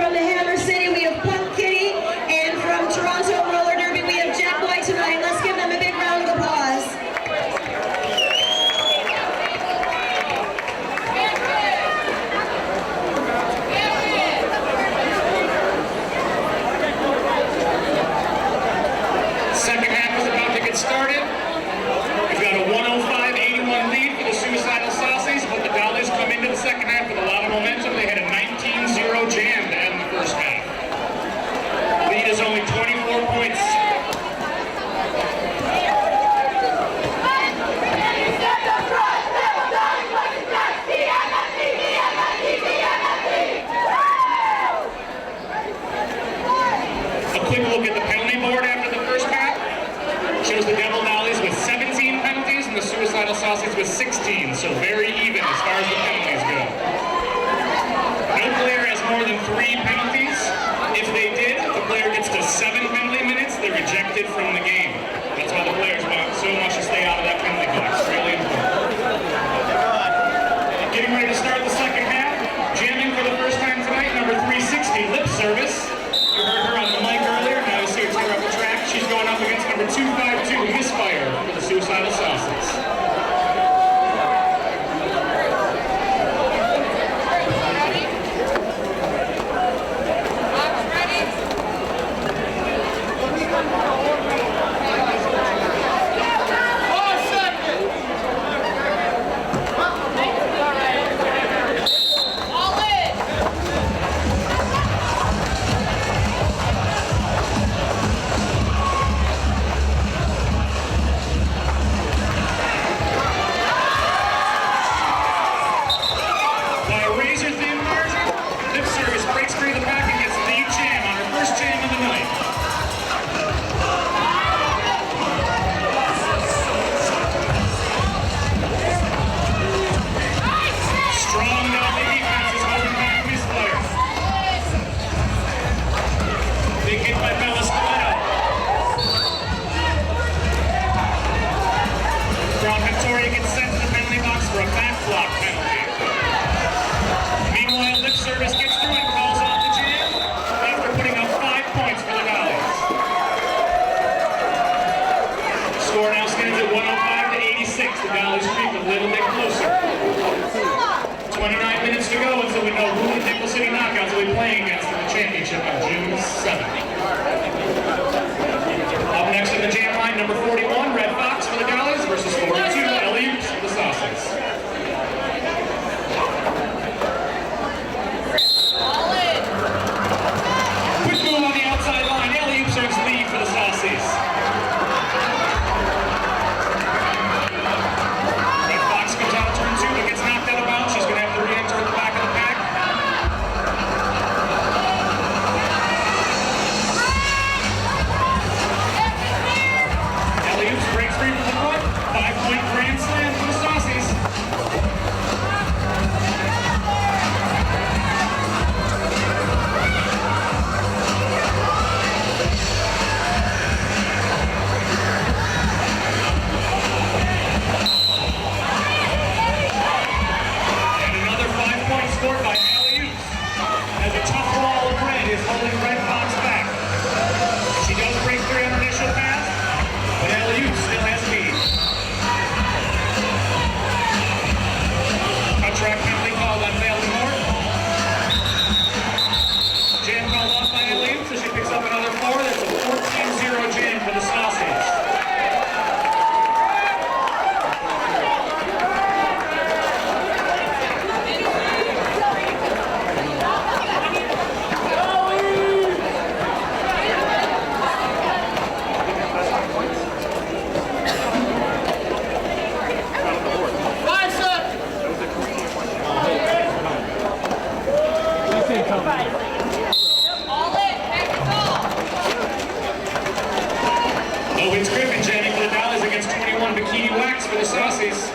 from the Hammer City, we have Punk Kitty, and from Toronto Roller Derby, we have Jack White tonight. Let's give them a big round of applause. Second half is about to get started. We've got a 105-81 lead for the Suicidal Saucies, but the Dollies come into the second half with a lot of momentum. They had a 19-0 jam to end the first half. Lead is only 24 points. A quick look at the penalty board after the first half shows the Devil Dollies with 17 penalties and the Suicidal Saucies with 16, so very even as far as the penalties go. No player has more than 3 penalties. If they did, if the player gets to 7 penalty minutes, they're ejected from the game. That's why the players want so much to stay out of that penalty box. Really important. Getting ready to start the second half. Jamming for the first time tonight, number 360, Lip Service. You heard her on the mic earlier, now you see her tear up the track. She's going up against number 252, Misfire, for the Suicidal Saucies. Number 41, Red Fox for the Dollies versus 42, Dollies for the Saucies. Quick move on the outside line. Alley-oop serves lead for the Saucies. Red Fox comes out turn 2 but gets knocked out of bounds. She's going to have to re-enter at the back of the pack. Breaks free from the foot. 5-point grand slam for the Saucies. And another 5-point scored by Alley-oops. As a tough wall of red is holding Red Fox back. She does break free on her initial pass. But Alley-oop still has lead. A track penalty called on Bailey Moore. Jam called off by Alley-oop, so she picks up another 4. That's a 14-0 jam for the Saucies. For the Saucies.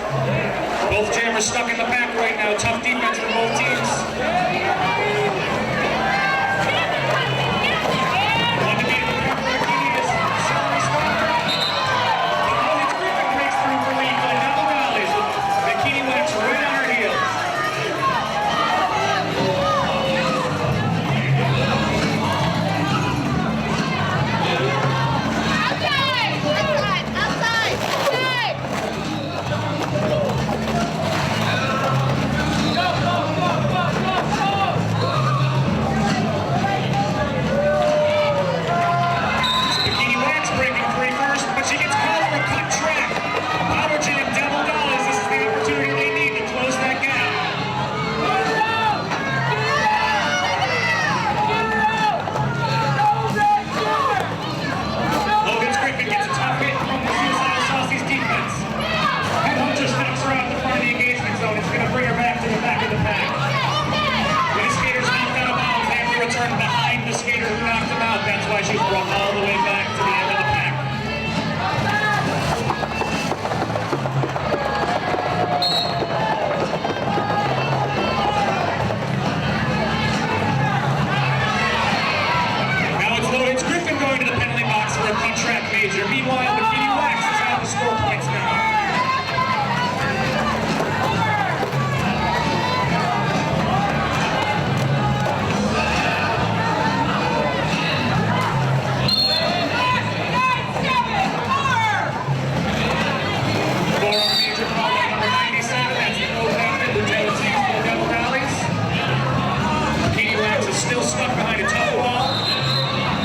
Both jammers stuck in the pack right now. Tough defense from both teams. One to beat the pack for the Keys. Sorry, it's Griffin breaks through for lead for the Devil Dollies. Bikini Wax right on her heels. closure. Meanwhile, Bikini Wax is out of the score points now. Still stuck behind a tough wall,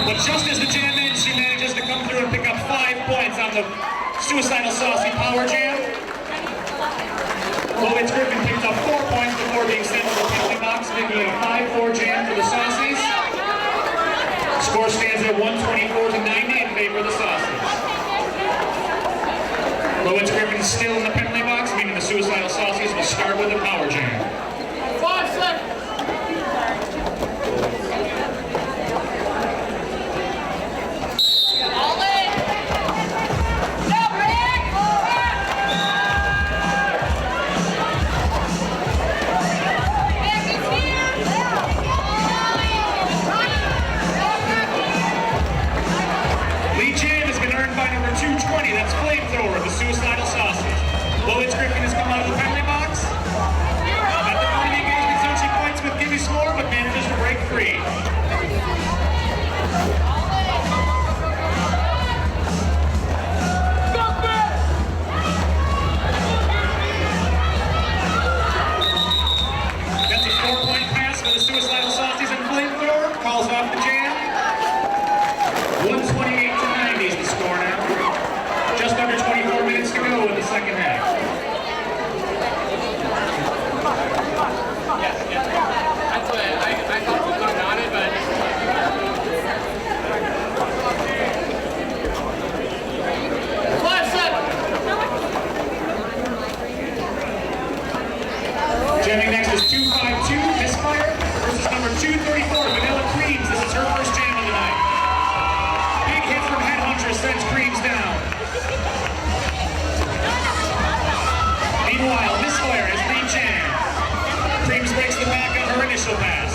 but just as the jam ends, she manages to come through and pick up 5 points on the Suicidal Saucy Power Jam. Lois Griffin picked up 4 points before being sent to the penalty box, making it a 5-4 jam for the Saucies. Score stands at 124-90 in favor of the Saucies. Lois Griffin is still in the penalty box, meaning the Suicidal Saucies will start with the Power Jam. 5 seconds. That's Flamethrower, the Suicidal Saucies. Lois Griffin has come out of the penalty box. At the point of the engagement zone, she fights with Gimme S'more, but manages to break free. That's a 4-point pass for the Suicidal Saucies and Flamethrower. Calls off the jam. 128-90 is the score now. Just under 24 minutes to go in the second half. Yes. That's what I thought we were on it, but... Jamming next is 252, Misfire, versus number 234, Vanilla Creams. This is her first jam of the night. Big hit from Headhunter sends Creams down. Meanwhile, Misfire has lead jam. Creams breaks the back on her initial pass.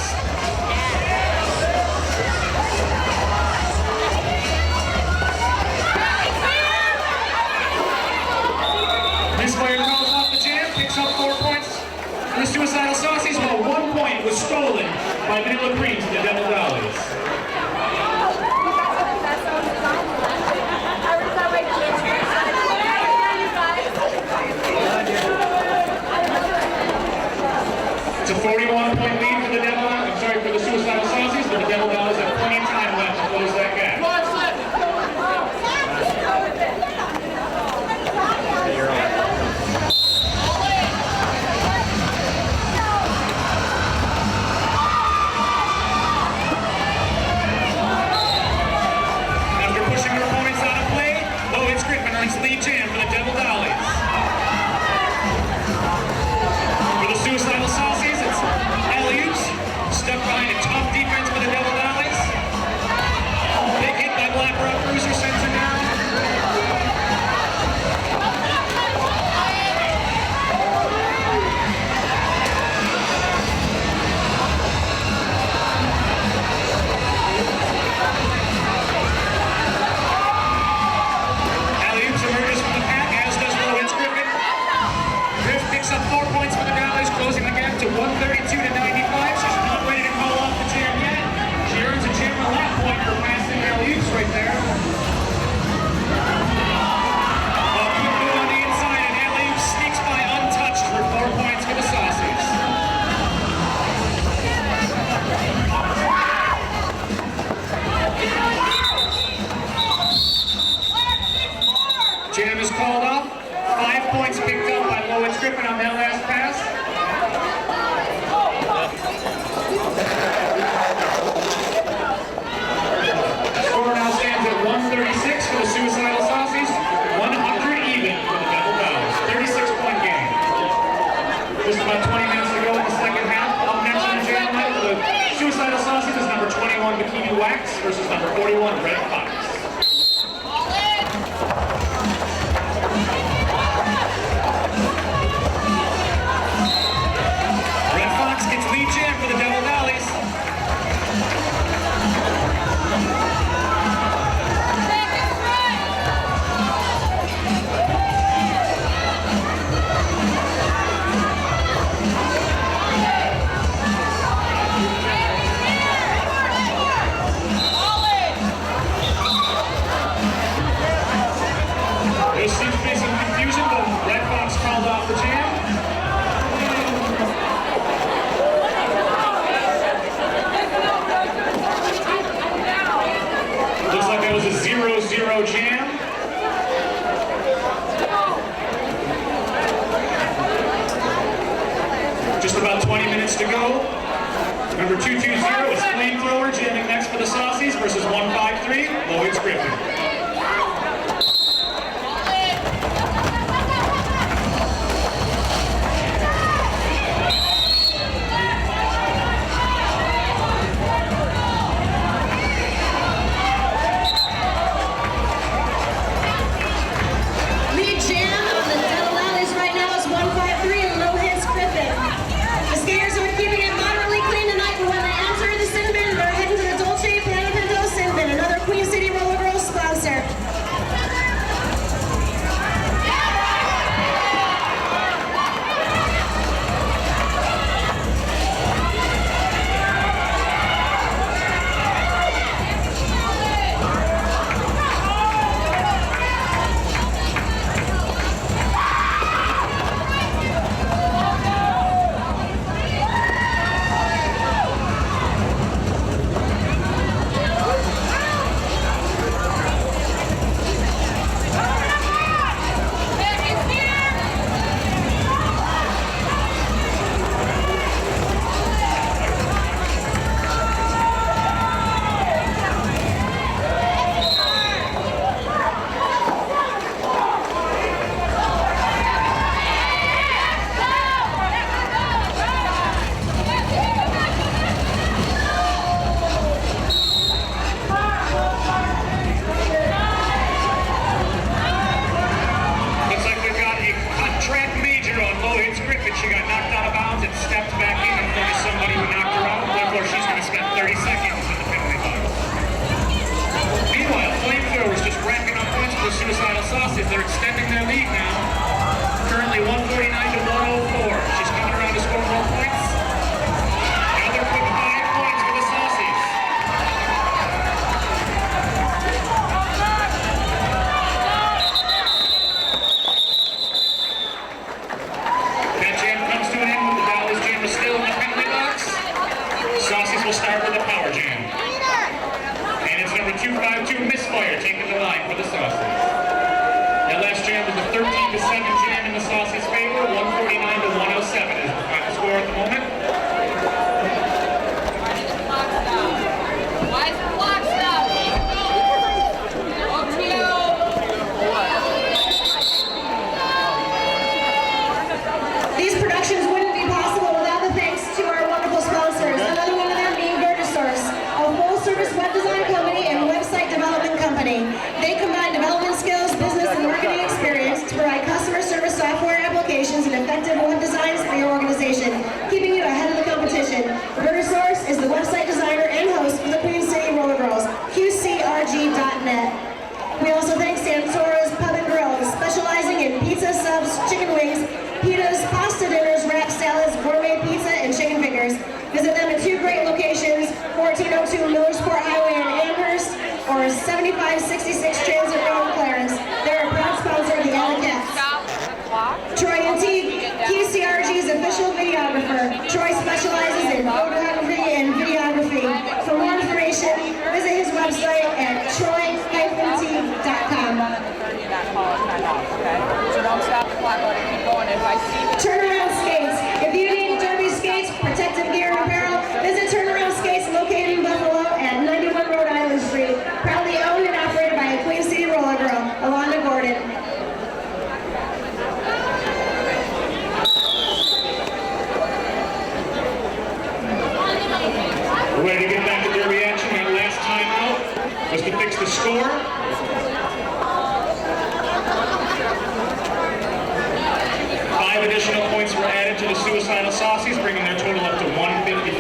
Misfire calls off the jam, picks up 4 points for the Suicidal Saucies, while 1 point was stolen by Vanilla Creams and the Devil Dollies. It's a 41-point lead for the for the Suicidal Saucies, but the Devil Dollies have plenty of time left to close that gap. After pushing her opponents out of play, Lois Griffin earns lead jam for the Devil Dollies. For the Suicidal Saucies, it's alley-oops, stuck behind a tough defense for the Devil Dollies. Big hit by Black Rock Cruiser sends her down. Alley-oops emerges from the pack, as does Lois Griffin. Griff picks up 4 points for the Dollies, closing the gap to 132-95. She's not ready to call off the jam yet. She earns a jam lap point for passing alley-oops right there. Keep going on the inside, and alley-oops sneaks by untouched for 4 points for the Saucies. Jam is called off. 5 points picked up by Lois Griffin on that last pass. Score now stands at 136 for the Suicidal Saucies, 100 even for the Devil Dollies. 36-point game. Just about 20 minutes to go in the second half. Up next on the jam night for the Suicidal Saucies is number 21 Bikini Wax versus number 41 Red Fox. Red Fox gets lead jam for the Devil Dollies. 220 is Flamethrower jamming next for the Saucies versus 153, Lloyd's Griffin. Lead jam on the Dollies right now is 153 and low hits Griffin. The skaters are keeping it moderately clean tonight, but when they enter the sin bin, they're heading to the Dollies sin bin, another Queen City Roller Girls sponsor. She got knocked out of bounds and stepped back in front of somebody who knocked her out. Therefore, she's going to spend 30 seconds in the penalty box. Meanwhile, Flamethrowers just racking up points for the Suicidal Saucies. They're extending their lead now. Currently 149 to 104. She's coming around to score more points. Now they're putting 5 points for the Saucies. Saucies will start with a power jam. And it's number 252, Misfire, taking the line for the Saucies. That last jam was a 13-7 jam in the Saucies' favor. 149 to 107 is the final score at the moment. Why is it locked up? These productions wouldn't be possible without the thanks to our wonderful sponsors. Another one of them being a full-service web design company and website development company. They combine development skills, business, and marketing experience to provide customer service software applications and effective web designs for your organization, keeping you ahead of the competition. Source is the website designer and host for the Queen City Roller Girls, QCRG.net. We also thank Santoro's Pub and Grill, specializing in pizza subs, chicken wings, pitas, pasta dinners, wrap salads, gourmet pizza, and chicken fingers. Visit them at 2 great locations, 1402 Millersport Highway in Amherst or 7566 Transit Road in Clarence. They're a proud sponsor of the Alley Cats. Troy Antique, QCRG's official videographer. Troy specializes in photography and videography. For more information, visit his website at troy-antique.com. So don't stop the clock, let it keep going. If I see Turnaround Skates. If you need derby skates, protective gear, and apparel, visit Turnaround Skates located in Buffalo at 91 Rhode Island Street. Proudly owned and operated by a Queen City Roller Girl, Alana Gordon. We're ready to get back to derby action. That last time out was to fix the score. 5 additional points were added to the Suicidal Saucies, bringing their total up to 154.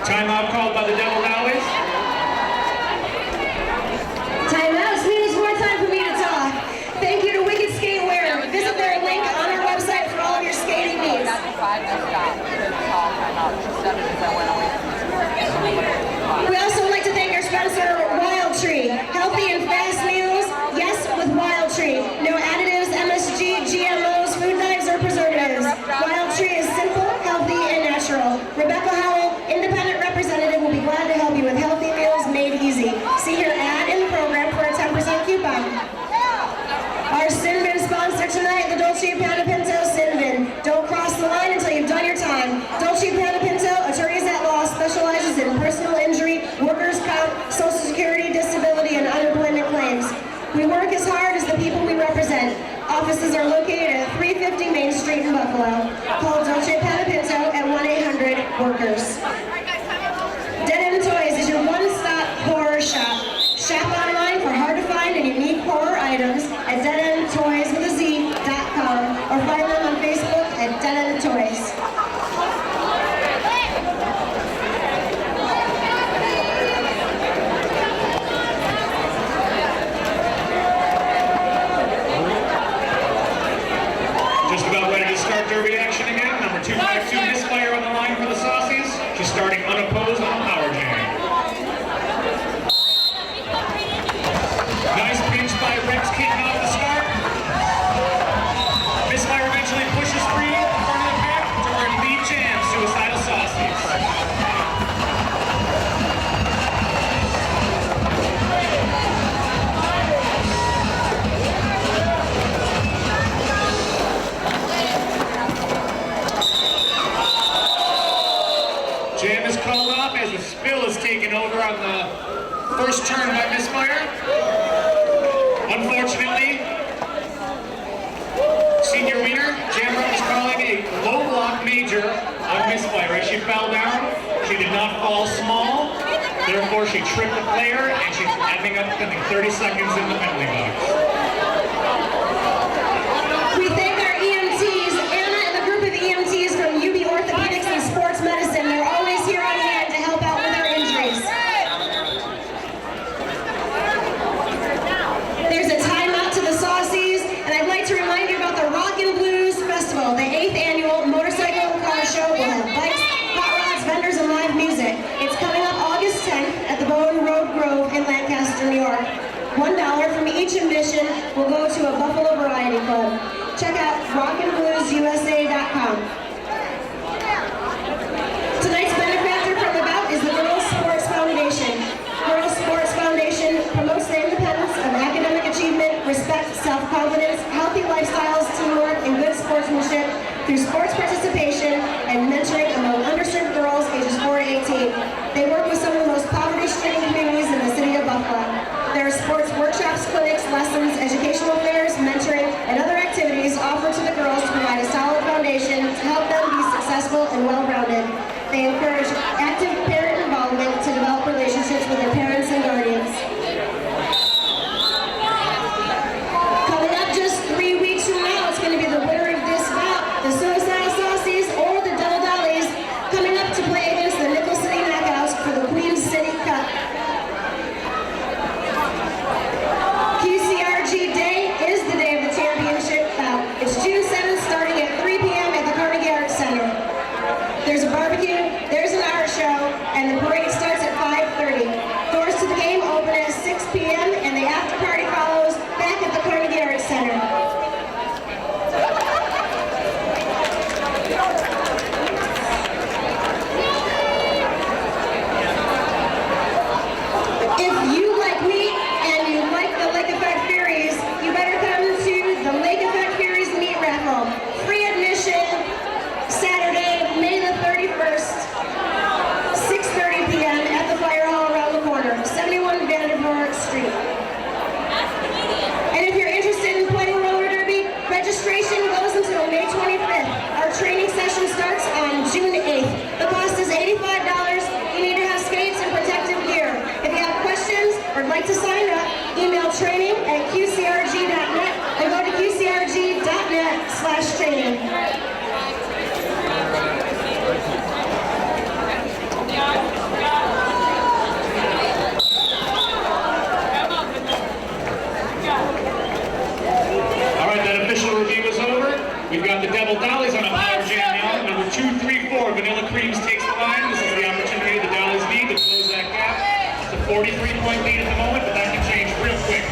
Timeout called by the Devil Dollies. Timeout. This means more time for me to talk. Thank you to Wicked Skatewear. Visit their link on our website for all of your skating needs. We also would like to thank our sponsor, Wild Tree. Healthy and fast meals, yes, with Wild Tree. No additives, MSG, GMOs, food dyes, or preservatives. Wild Tree is simple, healthy, and natural. Rebecca Howell, independent representative, will be glad to help you with healthy meals made easy. See her ad in the program for a 10% coupon. Our Sin Bin sponsor tonight, the Dolce & Buffalo. Call Dolce Panapinto at 1-800-WORKERS. Dead End Toys is your one-stop horror shop. Shop online for hard-to-find and unique horror items at deadendtoys.com or find them on Facebook at Dead End Toys. Just about ready to start derby action again. Number 252 Misfire on the line for the Saucies. She's starting unopposed on a power jam. Nice pinch by Rex kicking off the start. Misfire eventually pushes free in front of the pack to her lead jam, Suicidal Saucies. Jam is called off as the spill is taken over on the first turn by Misfire. Unfortunately, senior wiener, Jam is calling a low block major on Misfire. As she fell down, she did not fall small, therefore she tripped the player and she's ending up spending 30 seconds in the penalty box. We thank our EMTs, Anna and the group of EMTs from UB Orthopedics and Sports Medicine. They're always here on hand to help out with our injuries. There's a timeout to the Saucies, and I'd like to remind you about the Rock and Blues Festival, the 8th annual motorcycle and car show. Will have bikes, hot rods, vendors, and live music. It's coming up August 10th at the Bowen Road Grove in Lancaster, New York. $1 from each admission will go to a Buffalo Variety Club. Check out rockandbluesusa.com. Tonight's benefactor from the bout is the Girls Sports Foundation. Girls Sports Foundation promotes the independence of academic achievement, respect, self-confidence, healthy lifestyles, teamwork, and good sportsmanship through sports participation and mentoring among underserved girls ages 4 to 18. They work with some of the most poverty-stricken communities in the city of Buffalo. There are sports workshops, clinics, lessons, educational fairs, mentoring, and other activities offered to the girls to provide a solid foundation to help them be successful and well-rounded. They encourage active parent involvement to develop relationships with their parents and guardians. Coming up just 3 weeks from now, it's going to be the winner of this bout, the Suicidal Saucies or the Dollies, coming up to play against the Nickel City Knockouts for the Queen City Cup. QCRG Day is the day of the championship bout. It's June 7th, starting at 3 p.m. at the Carnegie Arts Center. There's a barbecue, there's an art show, and the parade starts at 5:30. Doors to the game open at 6 p.m. and the after party follows back at the Carnegie Arts Center. If you like meat and you like the Lake Effect Furies, you better come to the Lake Effect Furies meat raffle. Free admission Saturday, May the 31st, 6:30 p.m. at the Fire Hall around the corner, 71 Vanderbilt Street. And if you're interested in playing roller derby, registration goes until May 25th. Our training session starts on June 8th. The cost is $85. You need to have skates and protective gear. If you have questions or would like to sign up, email training@qcrg.net or go to qcrg.net/training. All right, that official review is over. We've got the Devil Dollies on a power jam now. Number 234, Vanilla Creams takes the line. This is the opportunity the Dollies need to close that gap. It's a 43-point lead at the moment, but that can change real quick.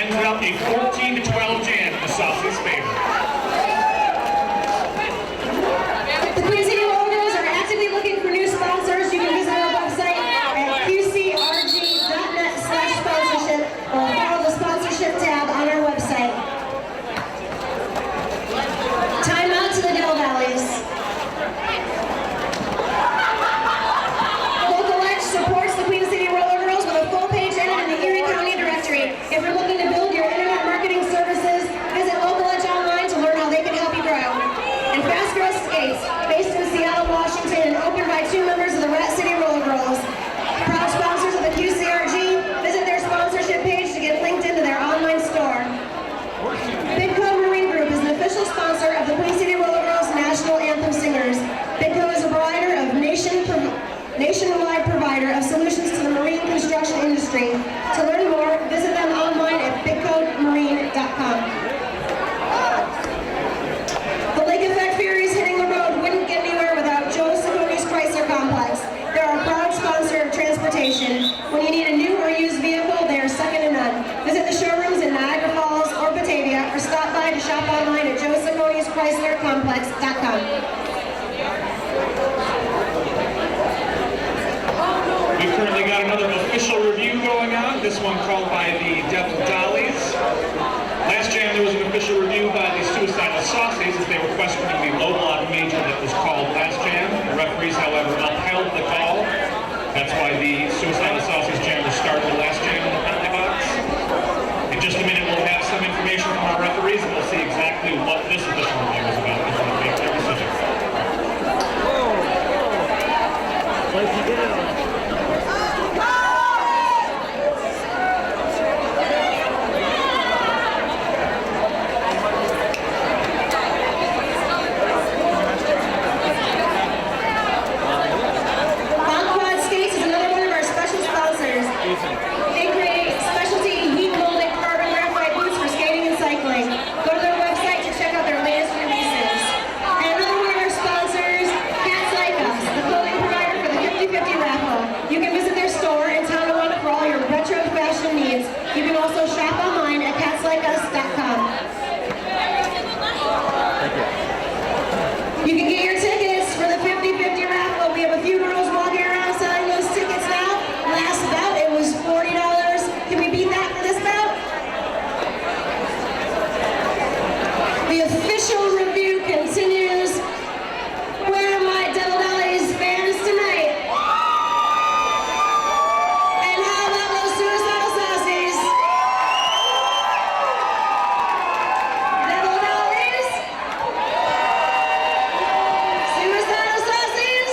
ended up a 14-12 jam in the Saucies' favor. The Queen City Roller Girls are actively looking for new sponsors. You can visit our website at qcrg.net/sponsorship or follow the sponsorship tab on our website. Time out to the Dollies. Local Edge supports the Queen City Roller Girls with a full-page ad in the Erie County directory. If you're looking to build your internet marketing services, visit Local Edge online to learn how they can help you grow. And Fast Growth Skates, based in Seattle, Washington, and opened by 2 members of the Rat City Roller Girls. Proud sponsors of the QCRG, visit their sponsorship page to get linked into their online store. Bidco Marine Group is an official sponsor of the Queen City Roller Girls National Anthem Singers. Bidco is a provider of nationwide provider of solutions to the marine construction industry. To learn more, visit them online at bidcomarine.com. The Lake Effect Ferries hitting the road wouldn't get anywhere without Joe Sacconi's Chrysler Complex. They're a proud sponsor of transportation. When you need a new or used vehicle, they are second to none. Visit the showrooms in Niagara Falls or Batavia, or stop by to shop online at Joe Sacconi's Chrysler Complex.com. We've currently got another official review going on, this one called by the Dollies. Last jam there was an official review by the Suicidal Saucies as they were questioning the low block major that was called last jam. The referees, however, upheld the call. That's why the Suicidal Saucies jam was started the last jam in the penalty box. In just a minute we'll have some information from our referees and we'll see exactly what this official review is about before they make their decision. They create specialty heat-molded carbon graphite boots for skating and cycling. Go to their website to check out their latest releases. And another one of our sponsors, Cats Like Us, the clothing provider for the 50/50 raffle. You can visit their store in Tonawanda for all your retro fashion needs. You can also shop online at catslikeus.com. You can get your tickets for the 50/50 raffle. We have a few girls walking around selling those tickets now. Last bout, it was $40. Can we beat that for this bout? The official review continues. Where are my Devil Dollies fans tonight? And how about those Suicidal Saucies? Devil Dollies? Suicidal Saucies?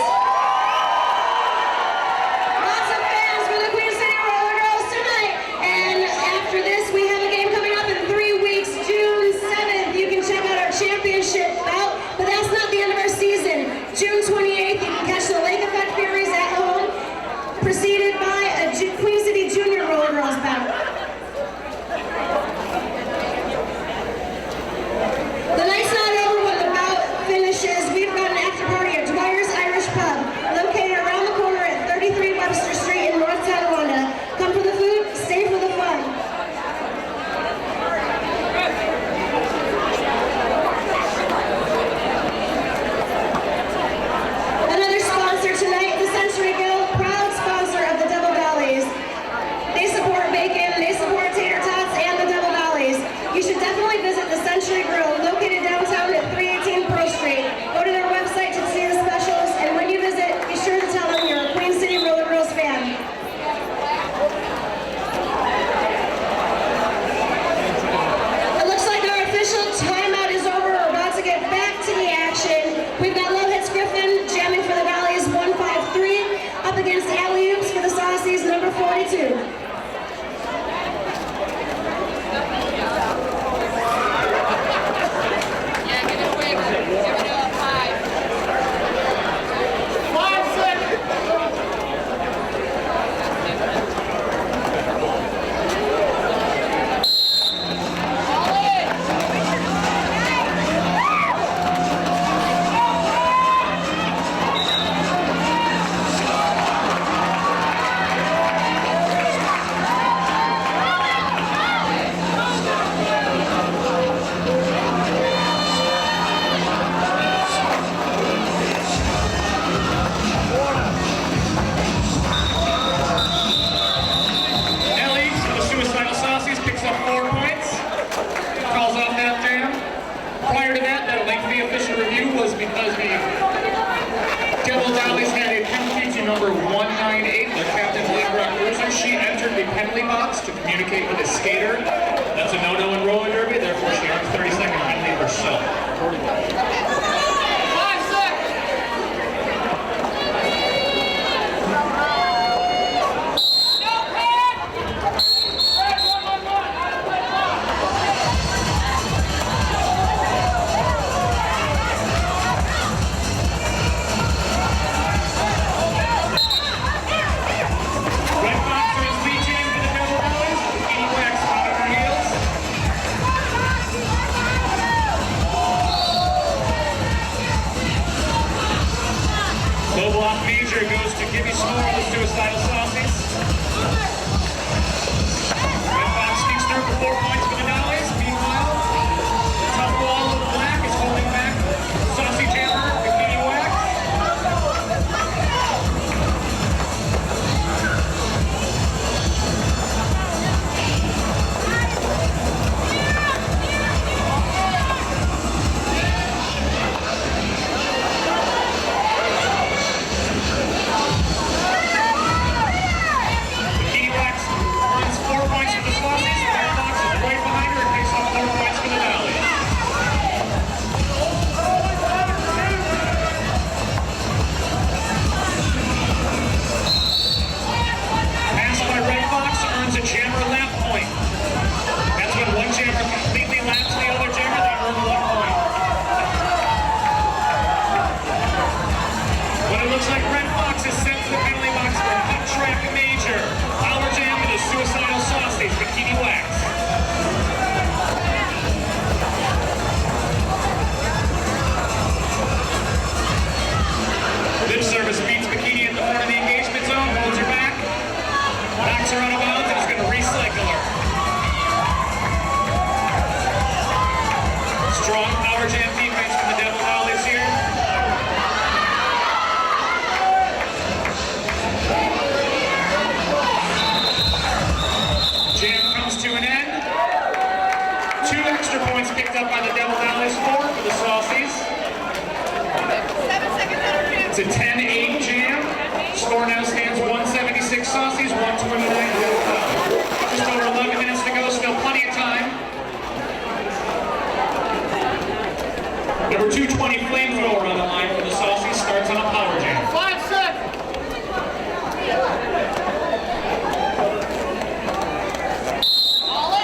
Lots of fans for the Queen City Roller Girls tonight. And after this, we have a game coming up in 3 weeks, June 7th. You can check out our championship bout, but that's not the end of our season. June 28th, you can catch the Lake Effect Furies at home, preceded by a Queen City Junior Roller Girls bout. The night's not over when the bout finishes. We've got an after party at Dwyer's Irish Pub, located around the corner at 33 Webster Street in North Tonawanda. Come for the food, stay for the fun. Another sponsor tonight, the Century Guild, proud sponsor of the Devil Dollies. They support bacon, they support tater tots, and the Devil Dollies. You should definitely visit the Century Grill, located downtown at 318 Pearl Street. Go to their website to see the specials, and when you visit, be sure to tell them you're a Queen City Roller Girls fan. It looks like our official timeout is over. We're about to get back to the action. We've got Lovehits Griffin jamming for the Dollies 153 up against Alley Oops for the Saucies number 42. Yeah, give it quick. Give it a 5. 5 seconds. prior to that lengthy official review was because the Devil Dollies had a penalty to number 198, their captain, Black Cruiser. She entered the penalty box to communicate with a skater. That's a no-no in roller derby, therefore she earns 30-second penalty herself. Goes to Gibby Small of the Suicidal Saucies. Red Fox sneaks through for 4 points for the Dollies. Meanwhile, the top wall of Black is holding back Saucy Jammer, Bikini Wax. It's a 10-8 jam. Score now stands 176 Saucies, 129 Devil Dollies. Just over 11 minutes to go, still plenty of time. Number 220 Flamethrower on the line for the Saucies, starts on a power jam. 5 seconds! All in!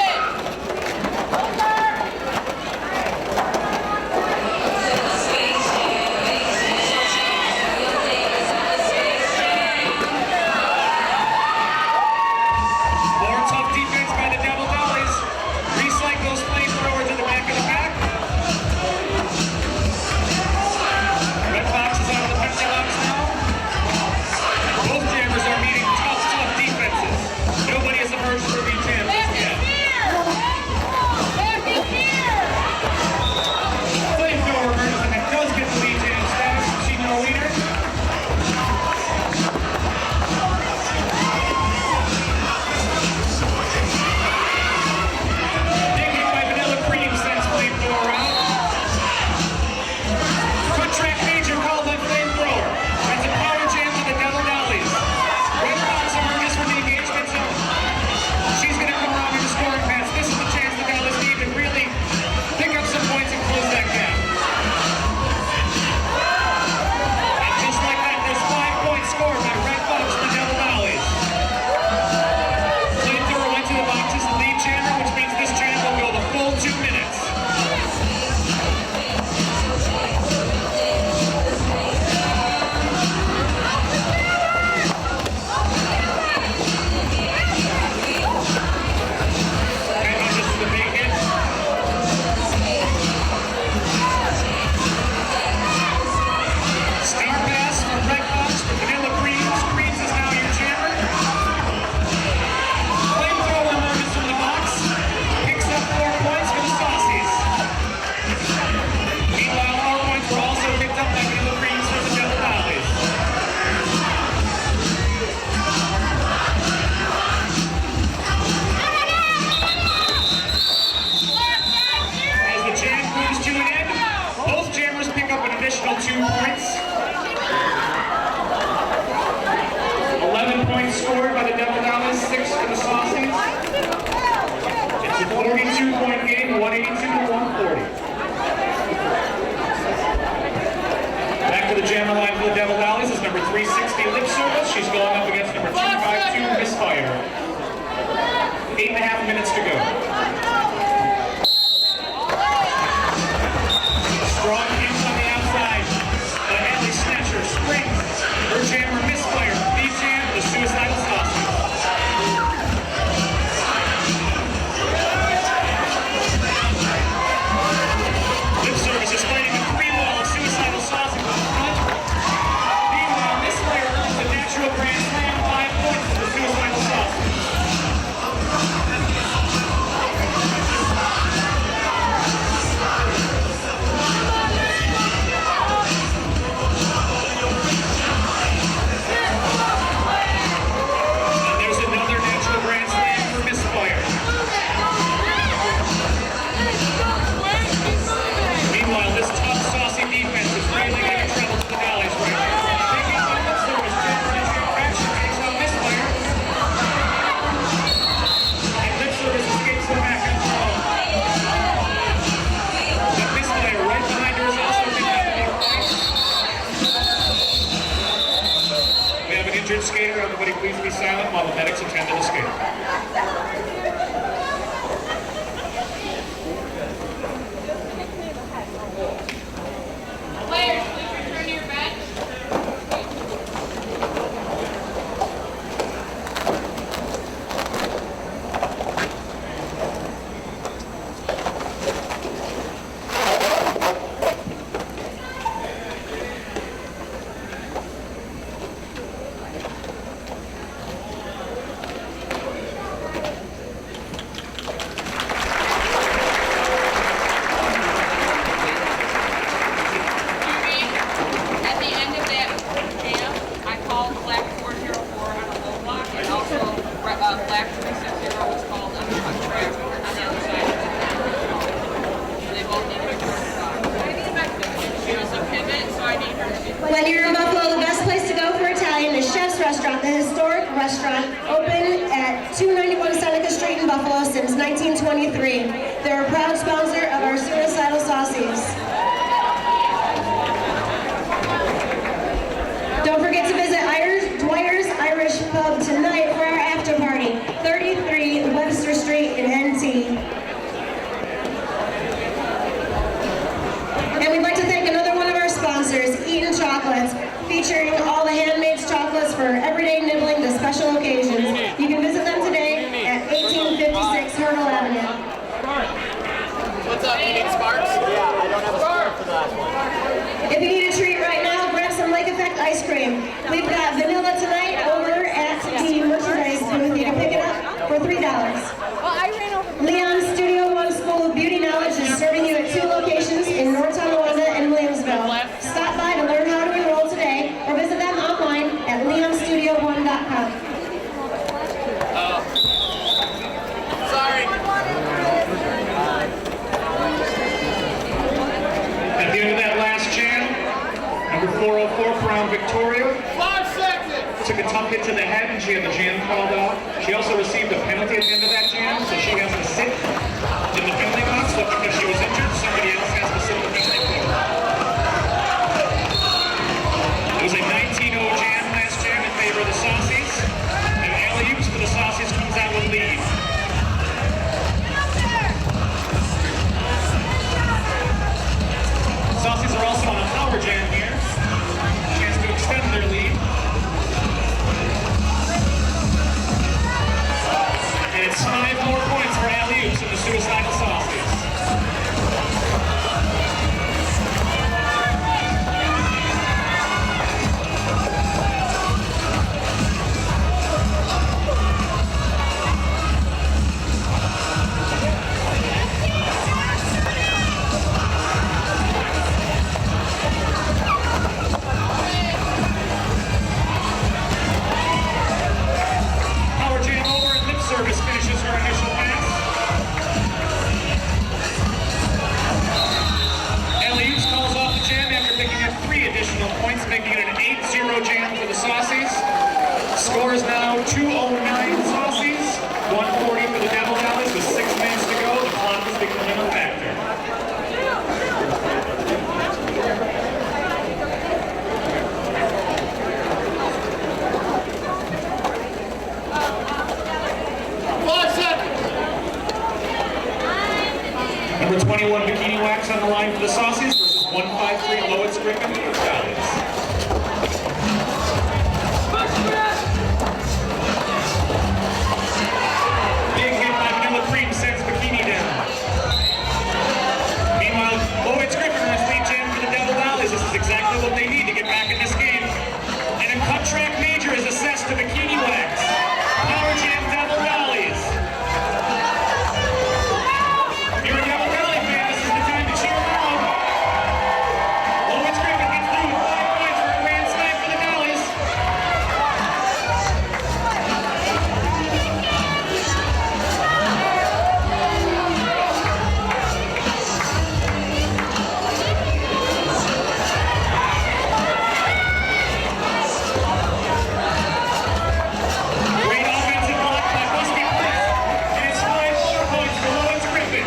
182 to 140. Back to the jammer line for the Devil Dollies is number 360 Lip Service. She's going up against number 252 Misfire. 8.5 minutes to go. Strong kicks on the outside. The alley snatcher springs. Her jammer Misfire. The jam, the suicidal Saucies. Lip Service is fighting a free wall of suicidal Saucies in front. Meanwhile, Misfire earns the natural grand slam 5 points for the suicidal Saucies. Skater, everybody please be silent while the medics attend to the skater. Players, please return to your bench. When you're in Buffalo, the best place to go for Italian is Chef's Restaurant, the historic restaurant, open at 291 Seneca Street in Buffalo since 1923. They're a proud sponsor of our suicidal Saucies. Don't forget to visit Dwyer's Irish Pub tonight for our after party, 33 Webster Street in NT. And we'd like to thank another one of our sponsors, Eaton Chocolates, featuring all the handmade chocolates for everyday nibbling to special occasions. You can visit them today at 1856 Hurdle Avenue. What's up, you need Sparks? Yeah, I don't have a spark for the last one. If you need a treat right now, grab some Lake Effect ice cream. We've got vanilla tonight over at the merchandise booth. You can pick it up for $3. Leon's Studio One School of Beauty Knowledge is serving you at 2 locations in North Tonawanda and Williamsville. Stop by to learn how to enroll today or visit them online at leonstudio1.com. Sorry. At the end of that last jam, number 404 Crown Victoria 5 seconds. took a tough hit to the head and she had the jam called off. She also received a penalty at the end of that jam, so she has to sit in the penalty box, but because she was injured, somebody else has to sit in the penalty box. It was a 19-0 jam last jam in favor of the Saucies, and alley-oops for the Saucies comes out with lead. Saucies are also on a power jam here. Chance to extend their lead. And it's 5 more points for alley-oops in the suicidal Saucies. Number 21, Bikini Wax on the line for the Saucies versus 153, Lois Griffin for the Dollies. Big hit by Vanilla Cream sends Bikini down. Meanwhile, Lois Griffin has lead jam for the Devil Dollies. This is exactly what they need to get back in this game. And a cut track major is assessed to Bikini Wax. Power Jam Devil Dollies. If you're a Devil Dolly fan, this is the time to cheer them on. Lois Griffin gets through with 5 points for a grand slam for the Dollies. Great offensive block by Busby Price. And it's 5 more points for Lois Griffin.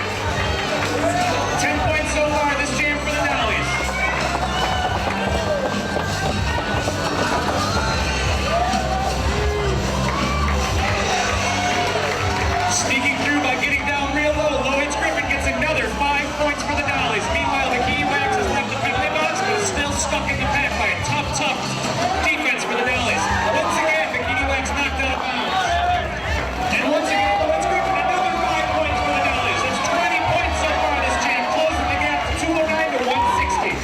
10 points so far this jam for the Dollies. Sneaking through by getting down real low, Lois Griffin gets another 5 points for the Dollies. Meanwhile, Bikini Wax has left the penalty box, but is still stuck in the pack by a tough defense for the Dollies. Once again, Bikini Wax knocked out of bounds. And once again, Lois Griffin, another 5 points for the Dollies. It's 20 points so far this jam, closing the gap to 209 to 160.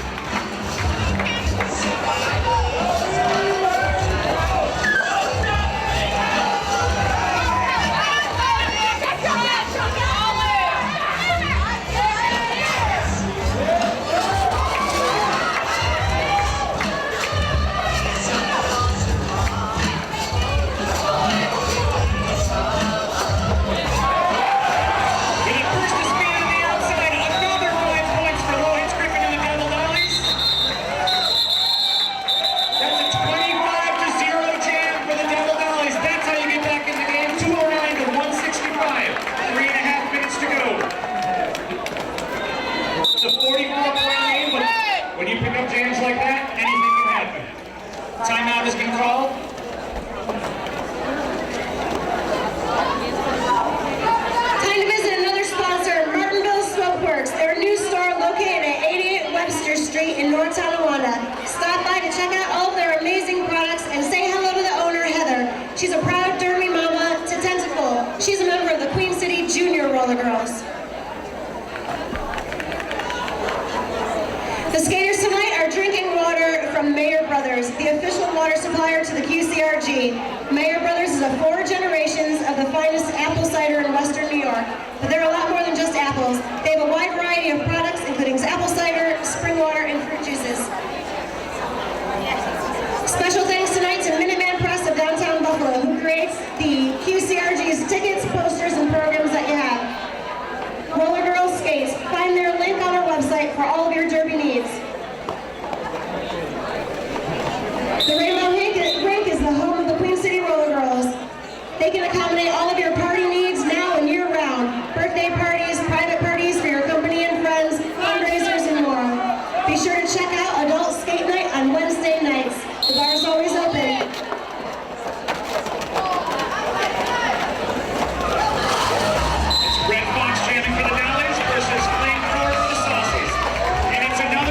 With a burst of speed on the outside, another 5 points for Lois Griffin and the Devil Dollies. That's a 25-0 jam for the Devil Dollies. That's how you get back in the game. 209 to 165. 3.5 minutes to go. It's a 44-point game, but when you pick up jams like that, anything can happen. Timeout has been called. Time to visit another sponsor, Martinville Smokeworks. Their new store located at 88 Webster Street in North Tonawanda. Stop by to check out all of their amazing products and say hello to the owner, Heather. She's a proud Derby mama to Tentacle. She's a member of the Queen City Junior Roller Girls. The skaters tonight are drinking water from Mayer Brothers, the official water supplier to the QCRG. Mayer Brothers is a 4 generations of the finest apple cider in Western New York. But they're a lot more than just apples. They have a wide variety of products, including apple cider, spring water, and fruit juices. Special thanks tonight to Minuteman Press of downtown Buffalo, who creates the QCRG's tickets, posters, and programs that you have. Roller Girls Skates. Find their link on our website for all of your derby needs. The Rainbow Rink is the home of the Queen City Roller Girls. They can accommodate all of your party needs now and year-round. Birthday parties, private parties for your company and friends, fundraisers, and more. Be sure to check out Adult Skate Night on Wednesday nights. The bar is always open. Red Fox jamming for the Dollies versus Flame Ford for the Saucies. And it's another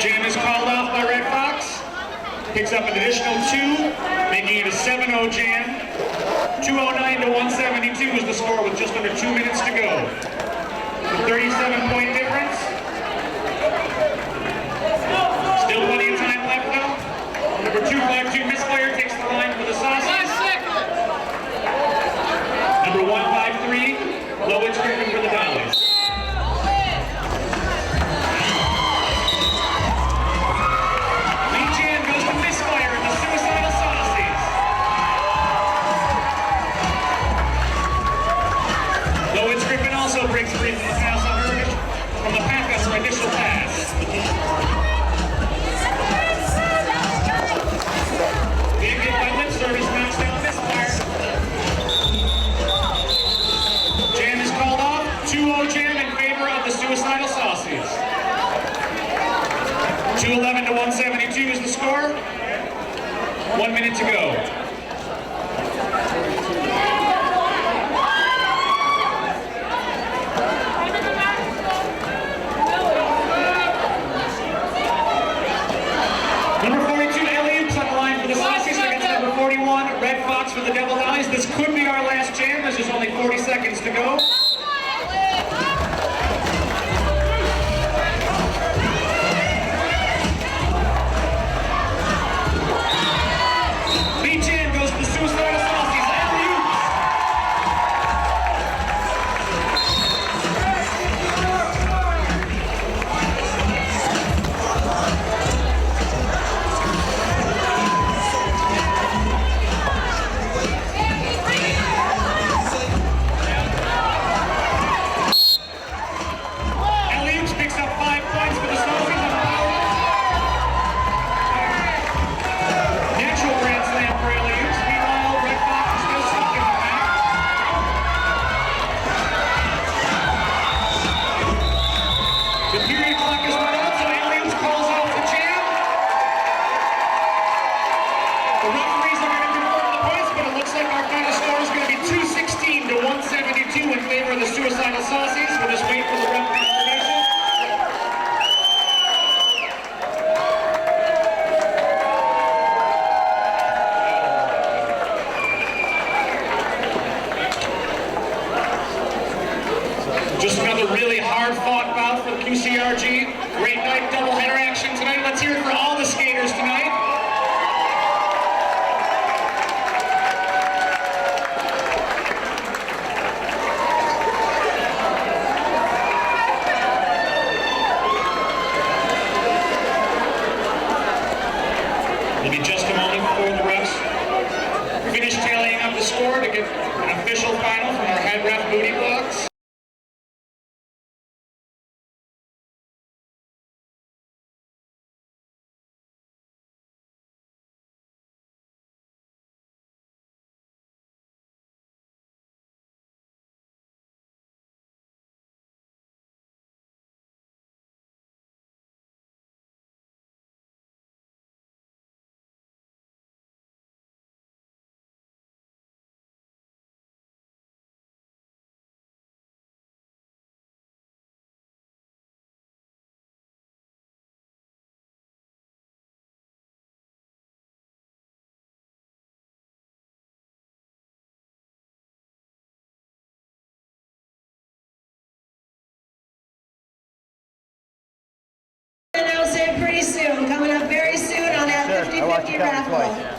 Jam is called off by Red Fox. Picks up an additional 2, making it a 7-0 jam. 209 to 172 is the score with just under 2 minutes to go. The 37-point difference. Still plenty of time left though. Number 252 Misfire takes the line for the Saucies. Number 153 Lowitt Griffin for the Dollies. Also breaks free from the pass on her initial pass. Big hit by lip service, knocks down Misfire. Jam is called off. 2-0 jam in favor of the suicidal Saucies. 211 to 172 is the score. 1 minute to go. Red Fox for the Devil Dollies. This could be our last jam as there's only 40 seconds to go. Lead jam goes to the suicidal Saucies. In favor of the suicidal Saucies. We'll just wait for the ref confirmation. Just another really hard-fought bout for the QCRG. Great night, doubleheader action tonight. Let's hear it for all the skaters tonight. Maybe just a moment before the refs finish tallying up the score to get an official final from our head ref booty blocks. Announce it pretty soon, coming up very soon on that 50-50 raffle.